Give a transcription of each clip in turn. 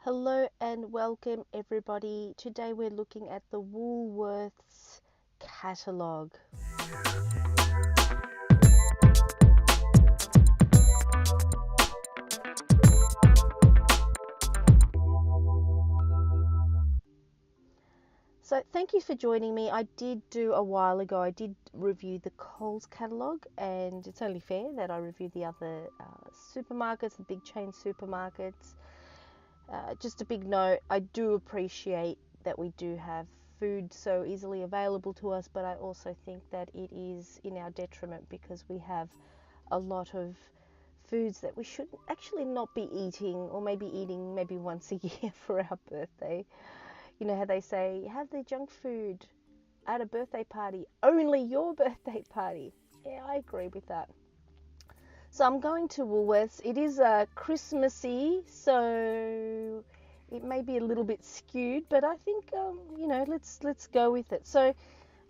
Hello and welcome everybody. Today we're looking at the Woolworths Catalog. So thank you for joining me. I did do a while ago, I did review the Coles catalogue, and it's only fair that I review the other supermarkets, the big chain supermarkets. Just a big note, I do appreciate that we do have food so easily available to us, but I also think that it is in our detriment because we have a lot of foods that we should actually not be eating, or maybe eating maybe once a year for our birthday. You know how they say, have the junk food at a birthday party, only your birthday party. Yeah, I agree with that. So I'm going to Woolworths. It is Christmassy, so it may be a little bit skewed, but I think let's go with it. So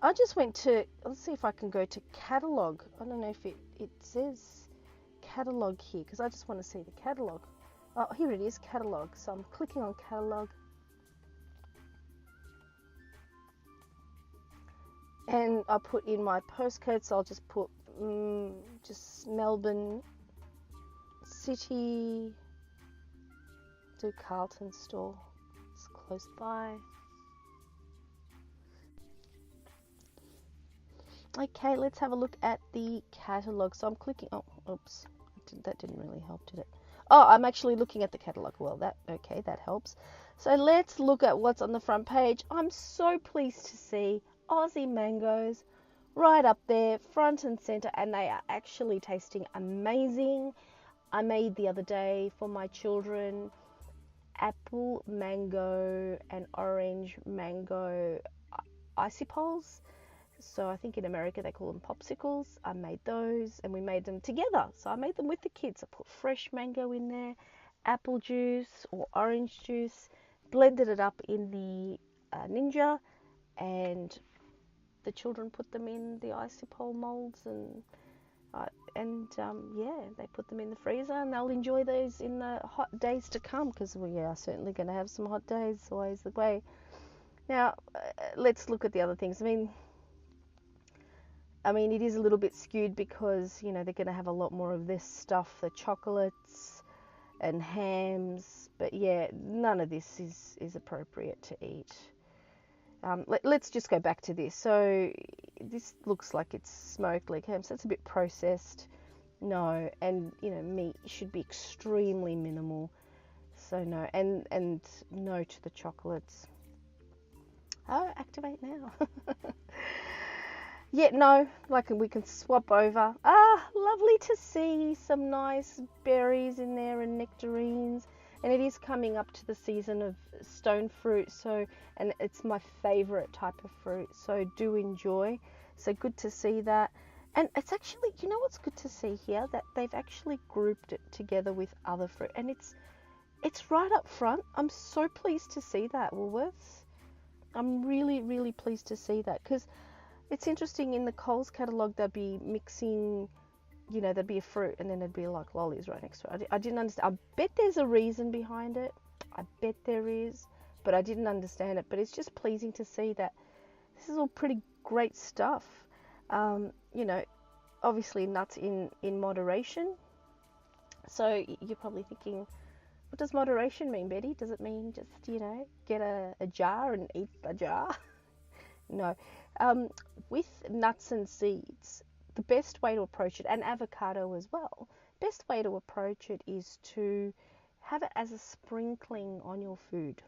I just went to, let's see if I can go to catalog. I don't know if it says catalog here because I just want to see the catalog. Oh, here it is, catalog. So I'm clicking on catalog. And I put in my postcode, so I'll just put just Melbourne City, do Carlton store, it's close by. Okay, let's have a look at the catalogue. So I'm clicking, oh, oops, that didn't really help, did it? Oh, I'm actually looking at the catalogue. Well, that helps. So let's look at what's on the front page. I'm so pleased to see Aussie mangoes right up there, front and center, and they are actually tasting amazing. I made the other day for my children apple, mango, and orange mango icy poles. So I think in America they call them popsicles. I made those and we made them together. So I made them with the kids. I put fresh mango in there, apple juice or orange juice, blended it up in the Ninja, and the children put them in the icy pole molds, and they put them in the freezer, and they'll enjoy those in the hot days to come, because we are certainly going to have some hot days, always the way. Now let's look at the other things. I mean, it is a little bit skewed because, they're going to have a lot more of this stuff, the chocolates and hams. But yeah, none of this is appropriate to eat. Let's just go back to this. So this looks like it's smoked leg ham, so it's a bit processed. No, and meat should be extremely minimal. So no, and no to the chocolates. Oh, activate now. Yeah, no, like we can swap over. Ah, lovely to see some nice berries in there and nectarines. And it is coming up to the season of stone fruit, and it's my favourite type of fruit, so do enjoy. So good to see that. And it's actually, what's good to see here? That they've actually grouped it together with other fruit, and it's right up front. I'm so pleased to see that, Woolworths. I'm really, really pleased to see that, because it's interesting, in the Coles catalogue they'd be mixing, there'd be a fruit and then there'd be like lollies right next to it. I didn't understand. I bet there's a reason behind it. I bet there is, but I didn't understand it. But it's just pleasing to see that this is all pretty great stuff. Obviously nuts in moderation. So you're probably thinking, what does moderation mean, Betty? Does it mean just, get a jar and eat a jar? No. With nuts and seeds, the best way to approach it, and avocado as well, best way to approach it is to have it as a sprinkling on your food.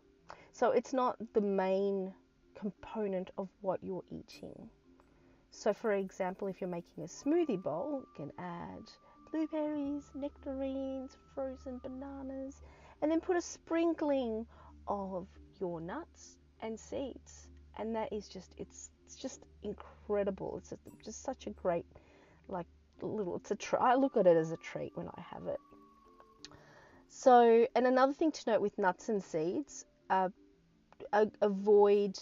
So it's not the main component of what you're eating. So for example, if you're making a smoothie bowl, you can add blueberries, nectarines, frozen bananas, and then put a sprinkling of your nuts and seeds. And that is just, it's just incredible. It's just such a great, I look at it as a treat when I have it. So, and another thing to note with nuts and seeds, avoid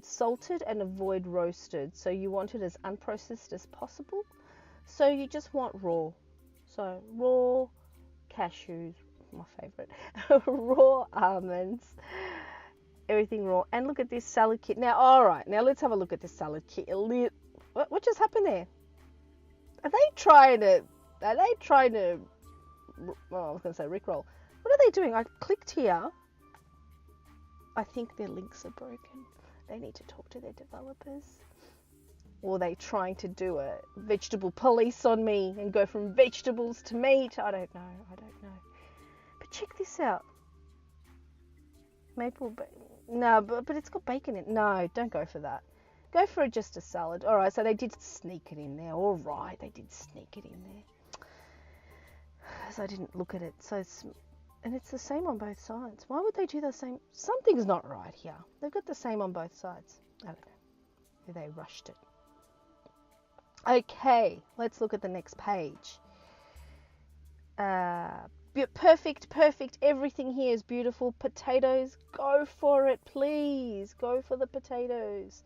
salted and avoid roasted. So you want it as unprocessed as possible. So you just want raw. So raw cashews, my favorite. Raw almonds. Everything raw. And look at this salad kit. Now, all right. Now let's have a look at this salad kit. What just happened there? Are they trying to? Well, I was going to say rickroll. What are they doing? I clicked here. I think their links are broken. They need to talk to their developers. Or are they trying to do a vegetable police on me and go from vegetables to meat? I don't know. But check this out. No, but it's got bacon in it. No, don't go for that. Go for just a salad. All right, so they did sneak it in there. All right, they did sneak it in there. So I didn't look at it. And it's the same on both sides. Why would they do the same? Something's not right here. They've got the same on both sides. I don't know. They rushed it. Okay, let's look at the next page. Perfect. Everything here is beautiful. Potatoes, go for it, please. Go for the potatoes.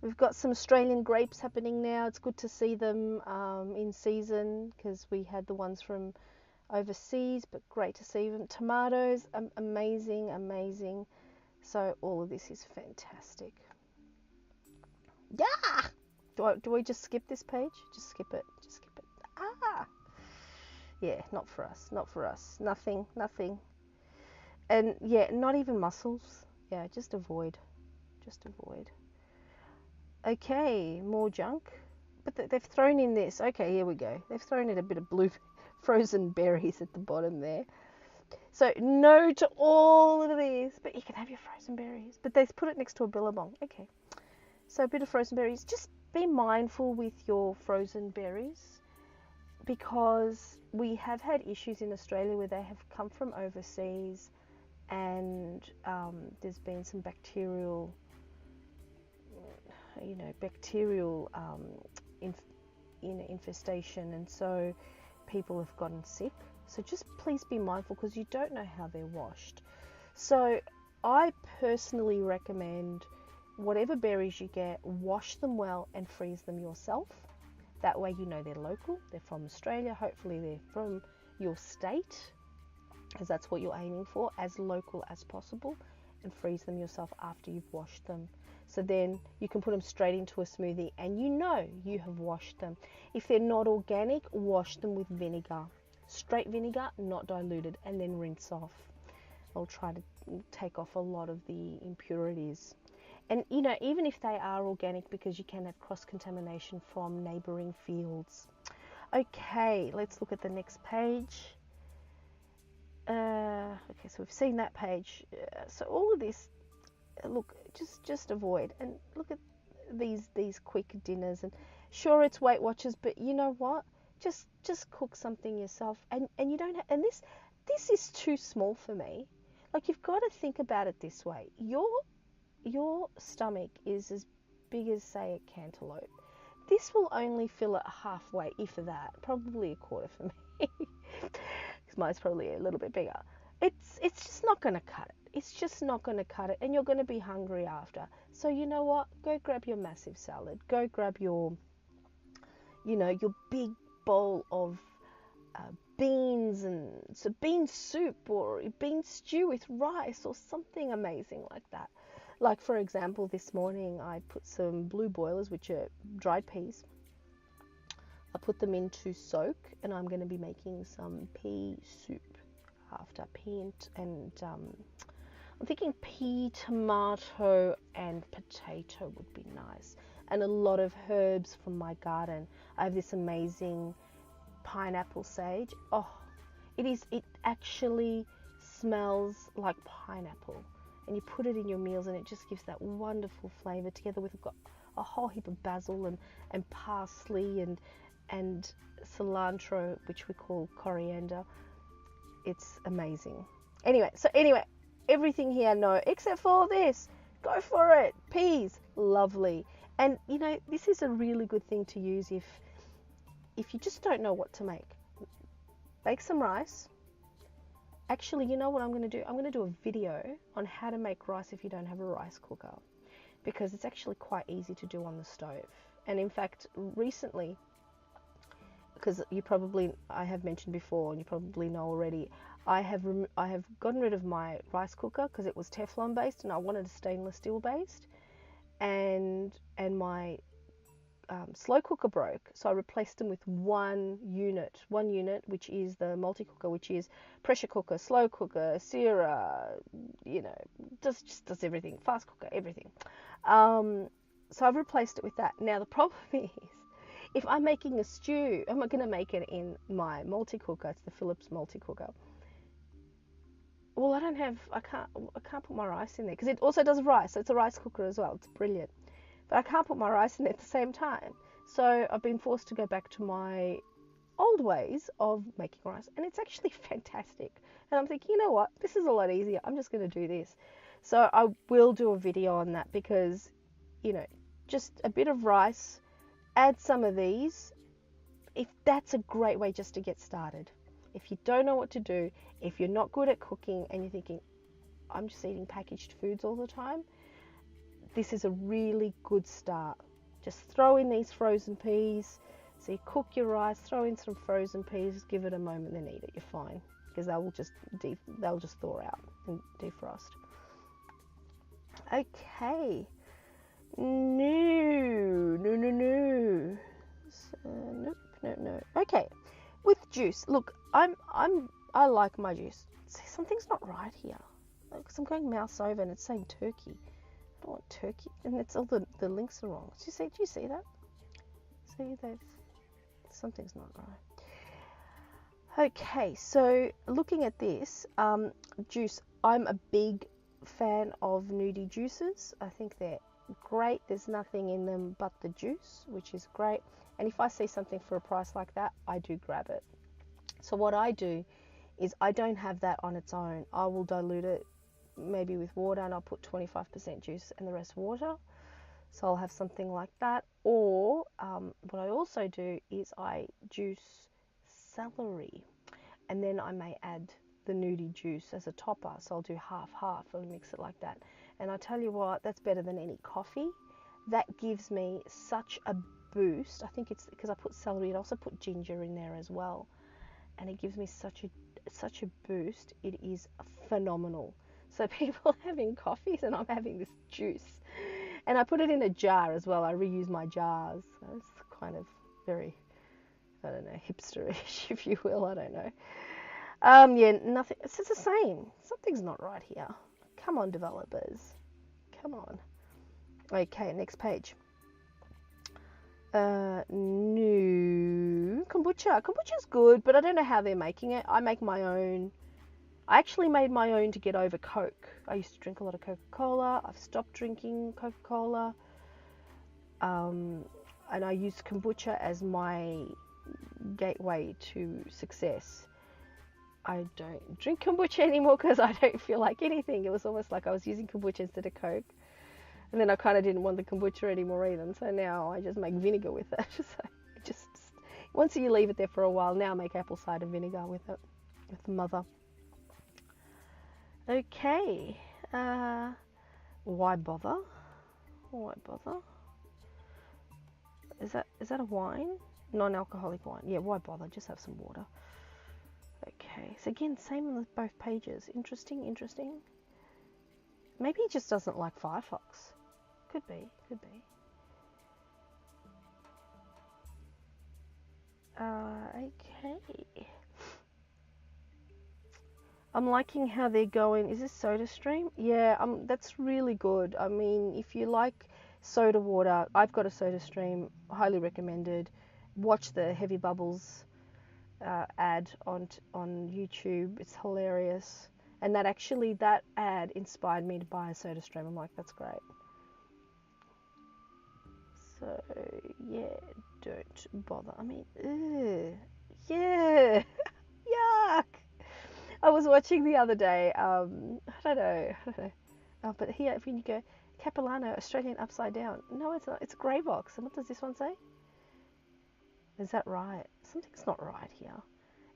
We've got some Australian grapes happening now. It's good to see them in season because we had the ones from overseas, but great to see them. Tomatoes, amazing. So all of this is fantastic. Yeah! Do we just skip this page? Just skip it. Ah! Yeah, not for us. Nothing. And yeah, not even mussels. Yeah, just avoid. Okay, more junk. But they've thrown in this. Okay, here we go. They've thrown in a bit of blue frozen berries at the bottom there. So no to all of this, but you can have your frozen berries. But they've put it next to a billabong. Okay. So a bit of frozen berries. Just be mindful with your frozen berries because we have had issues in Australia where they have come from overseas and there's been some bacterial infestation, and so people have gotten sick. So just please be mindful because you don't know how they're washed. So I personally recommend whatever berries you get, wash them well and freeze them yourself. That way you know they're local, they're from Australia, hopefully they're from your state, because that's what you're aiming for, as local as possible, and freeze them yourself after you've washed them. So then you can put them straight into a smoothie and you know you have washed them. If they're not organic, wash them with vinegar. Straight vinegar, not diluted, and then rinse off. I'll try to take off a lot of the impurities. And even if they are organic, because you can have cross-contamination from neighbouring fields. Okay, let's look at the next page. Okay, so we've seen that page. So all of this, look, just avoid. And look at these quick dinners. And sure, it's Weight Watchers, but you know what? Just cook something yourself. And you don't have, and this is too small for me. Like, you've got to think about it this way. Your stomach is as big as, say, a cantaloupe. This will only fill it halfway, if that, probably a quarter for me. Because mine's probably a little bit bigger. It's just not going to cut it. It's just not going to cut it, and you're going to be hungry after. So you know what? Go grab your massive salad. Go grab your big bowl of beans, and so bean soup or bean stew with rice or something amazing like that. Like, for example, this morning I put some blue boilers, which are dried peas. I put them in to soak, and I'm going to be making some pea soup after. Pea and I'm thinking pea, tomato, and potato would be nice. And a lot of herbs from my garden. I have this amazing pineapple sage. Oh, it actually smells like pineapple. And you put it in your meals and it just gives that wonderful flavour, together with, I've got a whole heap of basil and parsley and cilantro, which we call coriander. It's amazing. Anyway, everything here, no, except for this. Go for it. Peas, lovely. And this is a really good thing to use if you just don't know what to make. Bake some rice. Actually, you know what I'm going to do? I'm going to do a video on how to make rice if you don't have a rice cooker, because it's actually quite easy to do on the stove. And in fact, recently, because I have mentioned before, and you probably know already, I have gotten rid of my rice cooker because it was Teflon based and I wanted a stainless steel based, and my slow cooker broke, so I replaced them with one unit, which is the multi cooker, which is pressure cooker, slow cooker, searer, just does everything, fast cooker, everything. So I've replaced it with that. Now the problem is, if I'm making a stew, I'm not going to make it in my multi cooker. It's the Philips multi cooker. Well, I can't put my rice in there because it also does rice. So it's a rice cooker as well. It's brilliant. But I can't put my rice in there at the same time. So I've been forced to go back to my old ways of making rice. And it's actually fantastic. And I'm thinking, you know what? This is a lot easier. I'm just going to do this. So I will do a video on that because, just a bit of rice, add some of these. If that's a great way just to get started. If you don't know what to do, if you're not good at cooking and you're thinking, I'm just eating packaged foods all the time, this is a really good start. Just throw in these frozen peas. So you cook your rice, throw in some frozen peas, give it a moment, then eat it. You're fine because they'll just thaw out and defrost. Okay. No. So, no. Okay. With juice, look, I like my juice. See, something's not right here. Because I'm going mouse over and it's saying turkey. I don't want turkey, and it's all the links are wrong. Do you see that? See, something's not right. Okay, so looking at this juice, I'm a big fan of nudie juices. I think they're great. There's nothing in them but the juice, which is great. And if I see something for a price like that, I do grab it. So what I do is I don't have that on its own. I will dilute it maybe with water, and I'll put 25% juice and the rest water. So I'll have something like that. Or what I also do is I juice celery, and then I may add the nudie juice as a topper. So I'll do half and mix it like that. And I tell you what, that's better than any coffee. That gives me such a boost. I think it's because I put celery and also put ginger in there as well, and it gives me such a boost. It is phenomenal. So people are having coffees and I'm having this juice, and I put it in a jar as well. I reuse my jars. So it's kind of very, I don't know, hipsterish, if you will. I don't know. Yeah, nothing. It's just the same. Something's not right here. Come on, developers. Come on. Okay, next page. New kombucha. Kombucha's good, but I don't know how they're making it. I make my own. I actually made my own to get over Coke. I used to drink a lot of Coca-Cola. I've stopped drinking Coca-Cola. And I used kombucha as my gateway to success. I don't drink kombucha anymore because I don't feel like anything. It was almost like I was using kombucha instead of Coke. And then I kind of didn't want the kombucha anymore either. So now I just make vinegar with it. So just once you leave it there for a while, now I make apple cider vinegar with it, with Mother. Okay. Why bother? Why bother? Is that a wine? Non-alcoholic wine. Yeah, why bother? Just have some water. Okay. So again, same on both pages. Interesting. Maybe he just doesn't like Firefox. Could be. Okay. I'm liking how they're going. Is this SodaStream? Yeah, that's really good. I mean, if you like soda water, I've got a SodaStream, highly recommended. Watch the Heavy Bubbles ad on YouTube. It's hilarious. And that ad inspired me to buy a SodaStream. I'm like, that's great. So, yeah, don't bother. I mean, yeah, yuck. I was watching the other day, I don't know. But here, if you go, Capilano, Australian upside down. No, it's not. It's a grey box. And what does this one say? Is that right? Something's not right here.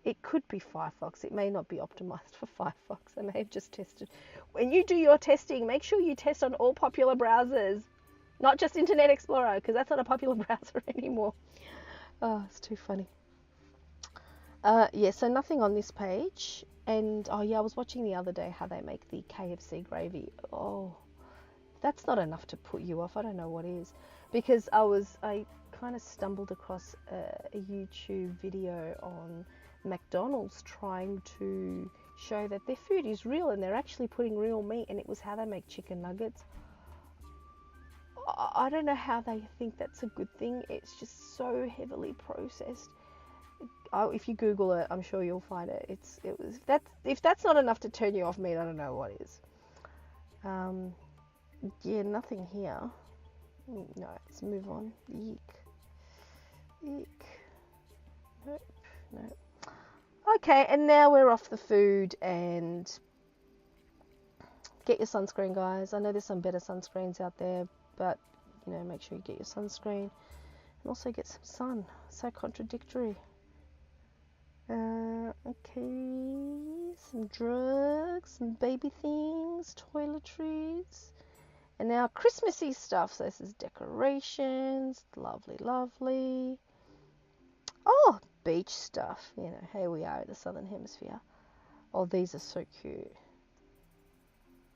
It could be Firefox. It may not be optimized for Firefox. I may have just tested. When you do your testing, make sure you test on all popular browsers, not just Internet Explorer, because that's not a popular browser anymore. Oh, it's too funny. Yeah, so nothing on this page. And oh yeah, I was watching the other day how they make the KFC gravy. Oh, that's not enough to put you off. I don't know what is, because I kind of stumbled across a YouTube video on McDonald's trying to show that their food is real and they're actually putting real meat, and it was how they make chicken nuggets. I don't know how they think that's a good thing. It's just so heavily processed. If you Google it, I'm sure you'll find it. If that's not enough to turn you off meat, I don't know what is. Yeah, nothing here. No, let's move on. Eek. Nope. Okay, and now we're off the food, and get your sunscreen, guys. I know there's some better sunscreens out there, but make sure you get your sunscreen and also get some sun. So contradictory. Okay, some drugs, some baby things, toiletries, and now Christmassy stuff. So this is decorations, lovely. Oh, beach stuff. Here we are in the southern hemisphere. Oh, these are so cute.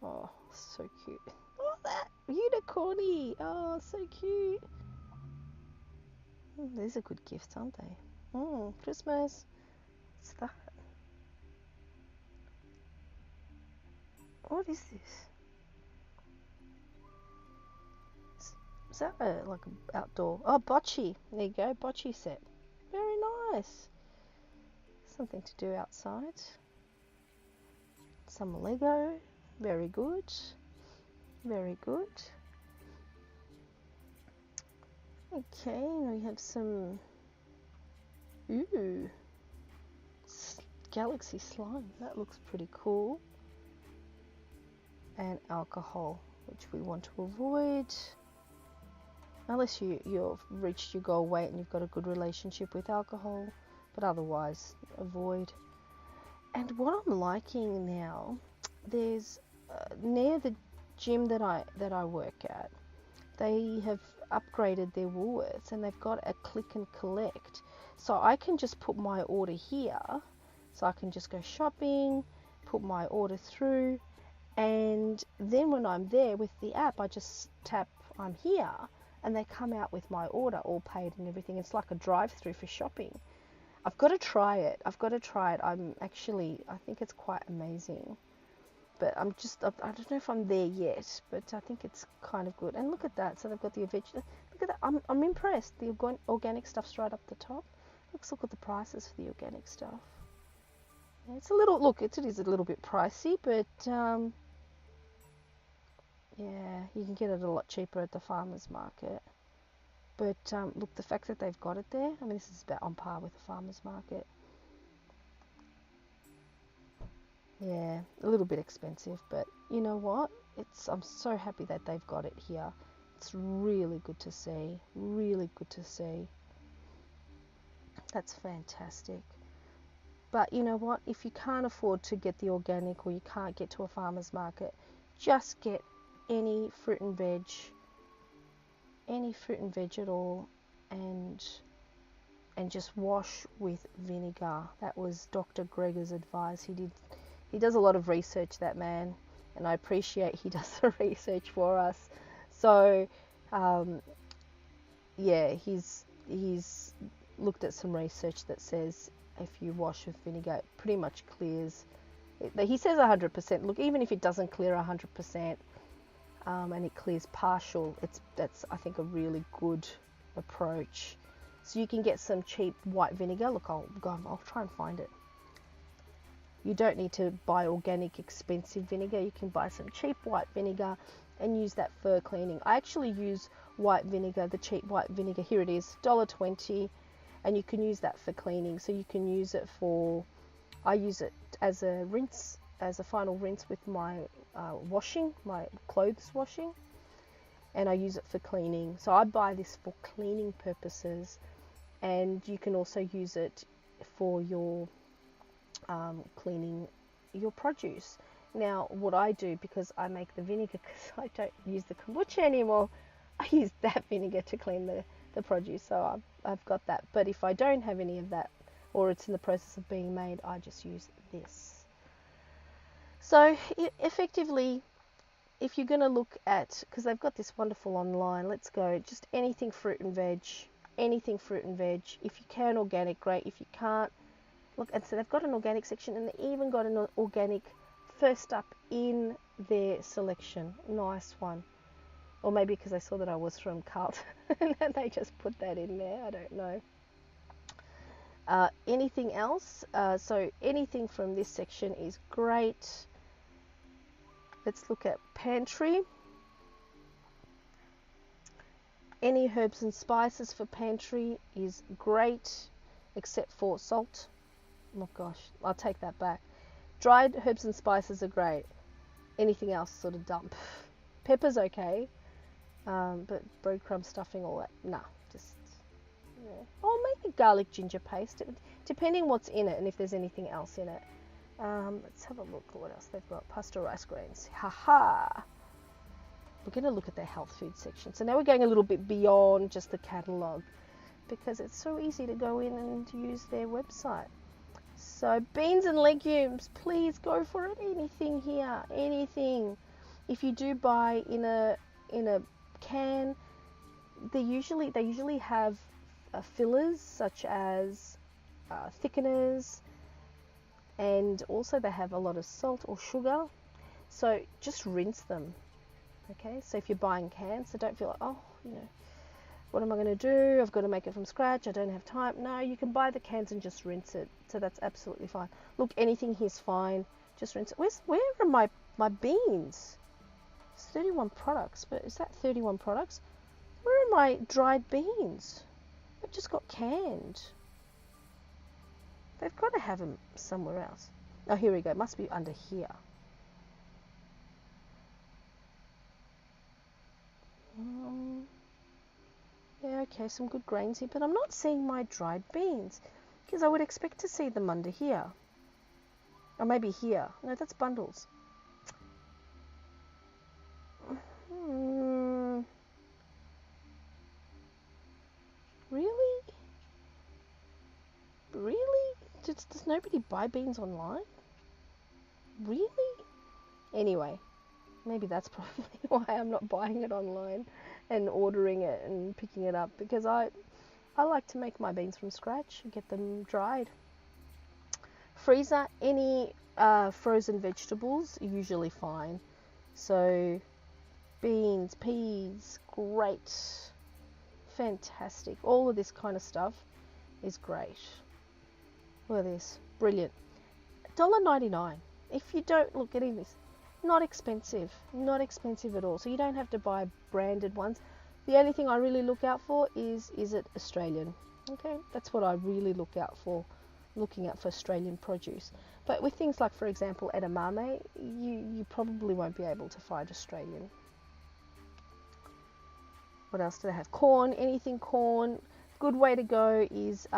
Oh, so cute. Oh, that unicorny. Oh, so cute. These are good gifts, aren't they? Christmas. What's that? What is this? Is that like an outdoor? Oh, bocce. There you go, bocce set. Very nice. Something to do outside. Some Lego. Very good. Okay, we have some galaxy slime. That looks pretty cool. And alcohol, which we want to avoid. Unless you've reached your goal weight and you've got a good relationship with alcohol. But otherwise, avoid. And what I'm liking now, there's near the gym that I work at, they have upgraded their Woolworths and they've got a click and collect. So I can just put my order here. So I can just go shopping, put my order through, and then when I'm there with the app, I just tap I'm here and they come out with my order all paid and everything. It's like a drive-through for shopping. I've got to try it. I think it's quite amazing. But I don't know if I'm there yet, but I think it's kind of good. And look at that. So they've got the veg. Look at that. I'm impressed. The organic stuff's right up the top. Let's look at the prices for the organic stuff. It's a little, it is a little bit pricey, but yeah, you can get it a lot cheaper at the farmer's market. But look, the fact that they've got it there, I mean, this is about on par with the farmer's market. Yeah, a little bit expensive, but you know what? I'm so happy that they've got it here. It's really good to see. That's fantastic. But you know what? If you can't afford to get the organic or you can't get to a farmer's market, just get any fruit and veg at all, and just wash with vinegar. That was Dr. Greger's advice. He does a lot of research, that man, and I appreciate he does the research for us. So yeah, he's looked at some research that says if you wash with vinegar, it pretty much clears. He says 100%. Look, even if it doesn't clear 100%, and it clears partial, that's I think a really good approach. So you can get some cheap white vinegar. Look, I'll try and find it. You don't need to buy organic expensive vinegar. You can buy some cheap white vinegar and use that for cleaning. I actually use white vinegar, the cheap white vinegar. Here it is, $1.20, and you can use that for cleaning. So you can use it I use it as a rinse, as a final rinse with my washing, my clothes washing, and I use it for cleaning. So I buy this for cleaning purposes, and you can also use it for your cleaning your produce. Now what I do, because I make the vinegar, because I don't use the kombucha anymore, I use that vinegar to clean the produce. So I've got that. But if I don't have any of that, or it's in the process of being made, I just use this. So effectively, if you're going to look at, because they've got this wonderful online, let's go, just anything fruit and veg, anything fruit and veg. If you can, organic, great. If you can't, look, and so they've got an organic section, and they even got an organic first up in their selection. Nice one. Or maybe because I saw that I was from Carlton and they just put that in there. I don't know. Anything else? So anything from this section is great. Let's look at Pantry. Any herbs and spices for Pantry is great, except for salt. Oh gosh, I'll take that back. Dried herbs and spices are great. Anything else, sort of dump. Pepper's okay, but breadcrumb stuffing, all that, nah, just, yeah. Or maybe garlic ginger paste, depending what's in it and if there's anything else in it. Let's have a look at what else they've got. Pasta rice grains. Haha. We're going to look at their health food section. So now we're going a little bit beyond just the catalogue, because it's so easy to go in and use their website. So beans and legumes, please go for it. Anything here, anything. If you do buy in a can, they usually have fillers such as thickeners, and also they have a lot of salt or sugar. So just rinse them. Okay, so if you're buying cans, so don't feel like, oh, you know, what am I going to do? I've got to make it from scratch. I don't have time. No, you can buy the cans and just rinse it. So that's absolutely fine. Look, anything here's fine. Just rinse it. Where are my beans? It's 31 products, but is that 31 products? Where are my dried beans? They've just got canned. They've got to have them somewhere else. Oh, here we go. It must be under here. Yeah, okay, some good grains here, but I'm not seeing my dried beans, because I would expect to see them under here. Or maybe here. No, that's bundles. Really? Really? Does nobody buy beans online? Really? Anyway, maybe that's probably why I'm not buying it online and ordering it and picking it up, because I like to make my beans from scratch and get them dried. Freezer, any frozen vegetables, usually fine. So beans, peas, great, fantastic. All of this kind of stuff is great. Look at this, brilliant. $1.99. If you don't look at this, not expensive at all. So you don't have to buy branded ones. The only thing I really look out for is it Australian? Okay, that's what I really look out for, looking out for Australian produce. But with things like, for example, edamame, you probably won't be able to find Australian. What else do they have? Corn, anything corn. Good way to go is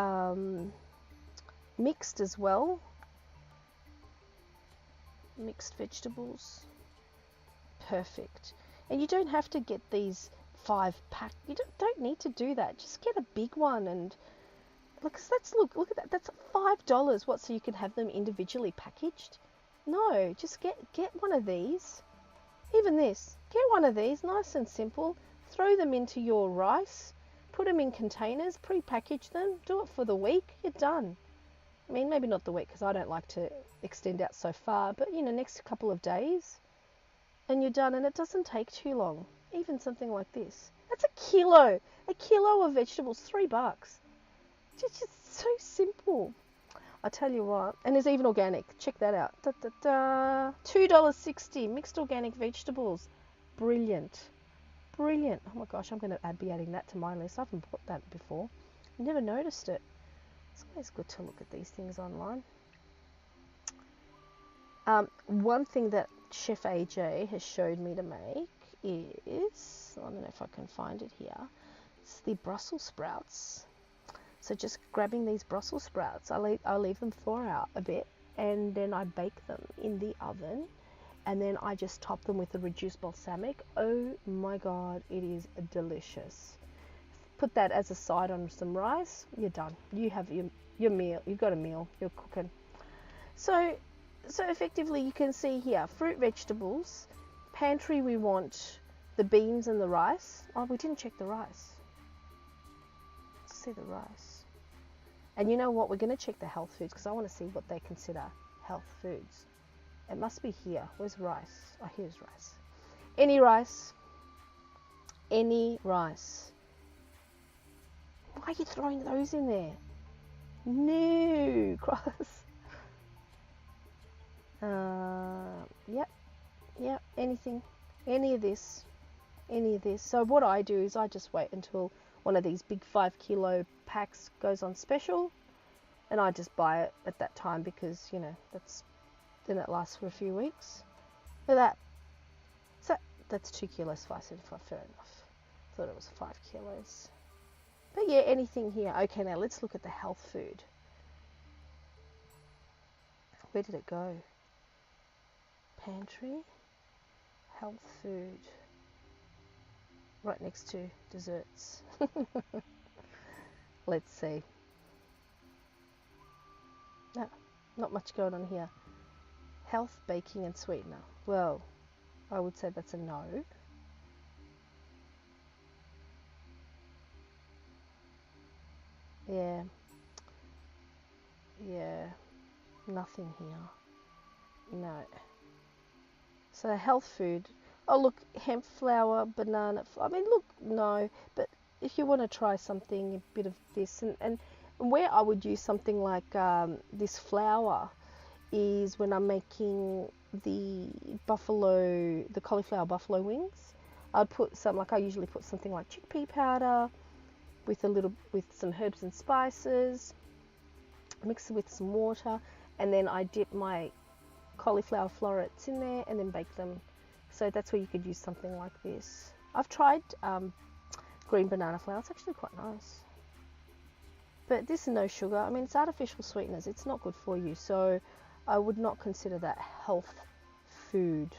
mixed as well. Mixed vegetables, perfect. And you don't have to get these 5-pack. You don't need to do that. Just get a big one, and look at that. That's $5. What? So you can have them individually packaged? No, just get one of these. Even this, get one of these, nice and simple. Throw them into your rice. Put them in containers. Pre-package them. Do it for the week. You're done. I mean, maybe not the week, because I don't like to extend out so far, but next couple of days and you're done, and it doesn't take too long. Even something like this, that's a kilo of vegetables, $3. Just so simple. I tell you what. And there's even organic, check that out. $2.60 mixed organic vegetables. Brilliant. Oh my gosh, I'm going to be adding that to my list. I haven't bought that before. Never noticed it. It's always good to look at these things online. One thing that Chef AJ has showed me to make is, I don't know if I can find it here, it's the Brussels sprouts. So just grabbing these Brussels sprouts, I'll leave them thaw out a bit, and then I bake them in the oven, and then I just top them with the reduced balsamic. Oh my god, it is delicious. Put that as a side on some rice, you're done. You have your meal. You've got a meal. You're cooking. So So effectively you can see here, fruit, vegetables. Pantry, we want the beans and the rice. Oh, we didn't check the rice. Let's see the rice. And you know what? We're going to check the health foods because I want to see what they consider health foods. It must be here. Where's rice? Oh, here's rice. Any rice. Any rice. Why are you throwing those in there? No, cross. Yep, anything, any of this. So what I do is I just wait until one of these big 5 kilo packs goes on special, and I just buy it at that time because, you know, then it lasts for a few weeks. Look at that. So that's 2 kilos, 575, fair enough. Thought it was 5 kilos. But yeah, anything here. Okay, now let's look at the health food. Where did it go? Pantry, health food, right next to desserts. Let's see. No, not much going on here. Health, baking and sweetener. Well, I would say that's a no. Yeah, nothing here. No. So health food. Oh look, hemp flour, banana. I mean, look, no. But if you want to try something, a bit of this, and where I would use something like this flour is when I'm making the cauliflower buffalo wings. I'd put I usually put something like chickpea powder with some herbs and spices, mix it with some water, and then I dip my cauliflower florets in there and then bake them. So that's where you could use something like this. I've tried green banana flour. It's actually quite nice. But this is no sugar. I mean, it's artificial sweeteners. It's not good for you. So I would not consider that health food.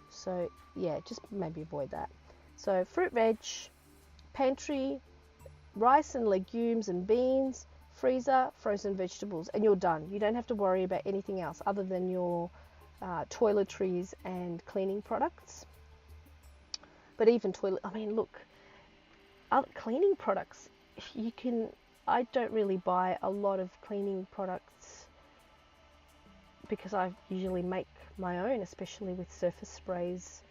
So yeah, just maybe avoid that. So fruit, veg, pantry, rice and legumes and beans, freezer, frozen vegetables, and you're done. You don't have to worry about anything else other than your toiletries and cleaning products. But even look, other cleaning products, I don't really buy a lot of cleaning products because I usually make my own, especially with surface sprays.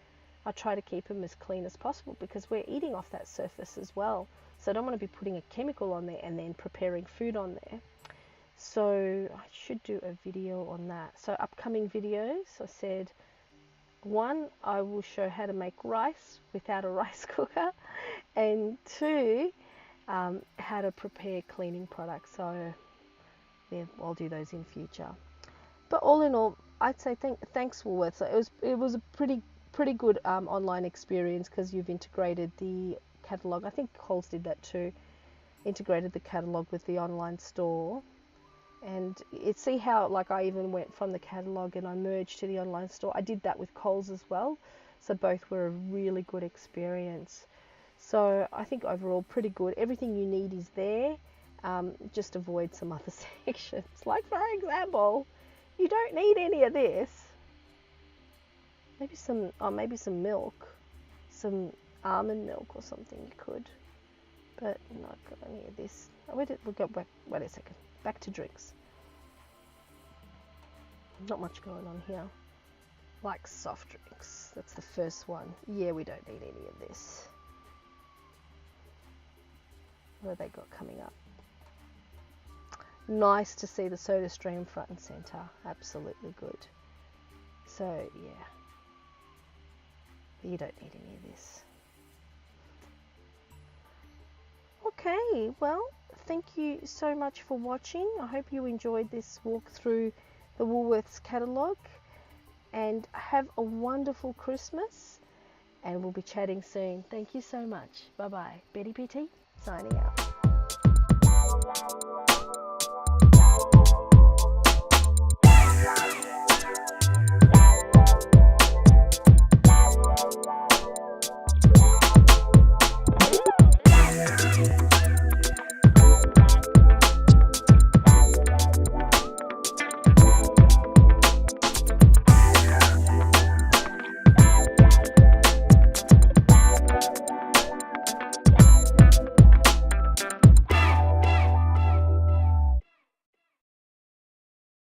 I try to keep them as clean as possible because we're eating off that surface as well. So I don't want to be putting a chemical on there and then preparing food on there. So I should do a video on that. So upcoming videos, I said, 1, I will show how to make rice without a rice cooker, and 2, how to prepare cleaning products. So yeah, I'll do those in future. But all in all, I'd say thanks Woolworths. It was a pretty good online experience because you've integrated the catalogue. I think Coles did that too. Integrated the catalogue with the online store. And see how I even went from the catalogue and I merged to the online store. I did that with Coles as well. So both were a really good experience. So I think overall pretty good. Everything you need is there. Just avoid some other sections. Like for example, you don't need any of this. Maybe some milk, some almond milk or something you could. But not got any of this. We'll go back. Wait a second. Back to drinks. Not much going on here. Like soft drinks. That's the first one. Yeah, we don't need any of this. What have they got coming up? Nice to see the Soda Stream front and center. Absolutely good. So yeah. You don't need any of this. Okay, well, thank you so much for watching. I hope you enjoyed this walk through the Woolworths catalogue, and have a wonderful Christmas, and we'll be chatting soon. Thank you so much. Bye bye. betiPT signing out.